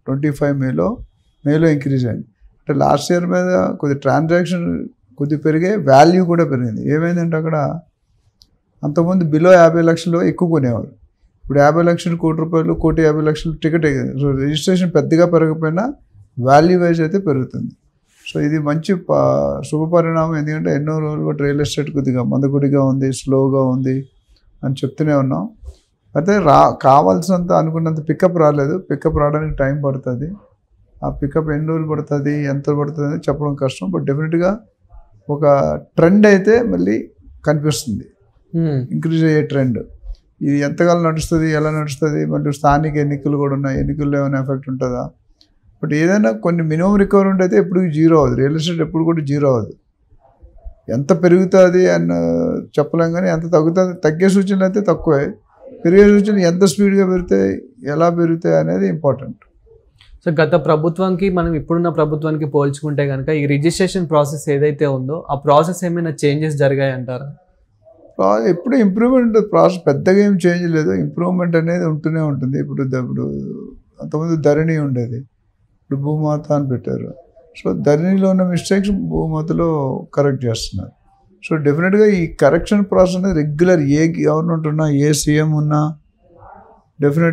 25 మేలో ఇంక్రీజ్ అయింది. అంటే లాస్ట్ ఇయర్ మీద కొద్ది ట్రాన్సాక్షన్ కొద్ది పెరిగే, వాల్యూ కూడా పెరిగింది. ఏమైందంటే అక్కడ అంతకుముందు బిలో 50 లక్షలు ఎక్కువ కొనేవారు. ఇప్పుడు 50 లక్షలు, ₹1,00,00,000, ₹1,50,00,000 టికెట్. సో రిజిస్ట్రేషన్ పెద్దగా పెరగకపోయినా వాల్యూ వైజ్ అయితే పెరుగుతుంది. సో ఇది మంచి శుభ పరిణామం. ఎందుకంటే ఎన్నో రోజులు బట్టి రియల్ ఎస్టేట్ కొద్దిగా మందకొడిగా ఉంది, స్లోగా ఉంది అని చెప్తూనే ఉన్నాం. అయితే కావాల్సినంత అనుకున్నంత పికప్ రాలేదు. పికప్ రావడానికి టైం పడుతుంది. ఆ పికప్ ఎన్ని రోజులు పడుతుంది, ఎంత పడుతుంది అని చెప్పడం కష్టం. బట్ డెఫినెట్గా ఒక ట్రెండ్ అయితే మళ్ళీ కనిపిస్తుంది, ఇంక్రీజ్ అయ్యే ట్రెండ్. ఇది ఎంతకాలం నడుస్తుంది, ఎలా నడుస్తుంది, మళ్ళీ స్థానిక ఎన్నికలు కూడా ఉన్నాయి, ఎన్నికల్లో ఏమైనా ఎఫెక్ట్ ఉంటుందా? బట్ ఏదైనా కొన్ని మినిమం రిక్వైర్మెంట్ అయితే ఎప్పుడు జీరో అవ్వదు. రియల్ ఎస్టేట్ ఎప్పుడు కూడా జీరో అవ్వదు. ఎంత పెరుగుతుంది అని చెప్పలేం, కానీ ఎంత తగ్గుతుంది, తగ్గే సూచనలు అయితే తక్కువే. పెరిగే సూచనలు ఎంత స్పీడ్గా పెరుగుతాయి, ఎలా పెరుగుతాయి అనేది ఇంపార్టెంట్. సో గత ప్రభుత్వానికి మనం ఇప్పుడున్న ప్రభుత్వానికి పోల్చుకుంటే కనుక ఈ రిజిస్ట్రేషన్ ప్రాసెస్ ఏదైతే ఉందో ఆ ప్రాసెస్ ఏమైనా చేంజెస్ జరిగాయి అంటారా? ఎప్పుడు ఇంప్రూవ్మెంట్ ప్రాసెస్ పెద్దగా ఏం చేంజ్ లేదు. ఇంప్రూవ్మెంట్ అనేది ఉంటూనే ఉంటుంది. ఇప్పుడు అంతకుముందు ధరణి ఉండేది, ఇప్పుడు భూమాత అని పెట్టారు. సో ధరణిలో ఉన్న మిస్టేక్స్ భూమాతలో కరెక్ట్ చేస్తున్నారు. సో డెఫినెట్గా ఈ కరెక్షన్ ప్రాసెస్ అనేది రెగ్యులర్, ఏ గవర్నమెంట్ ఉన్నా, ఏ సీఎం ఉన్నా డెఫినెట్గా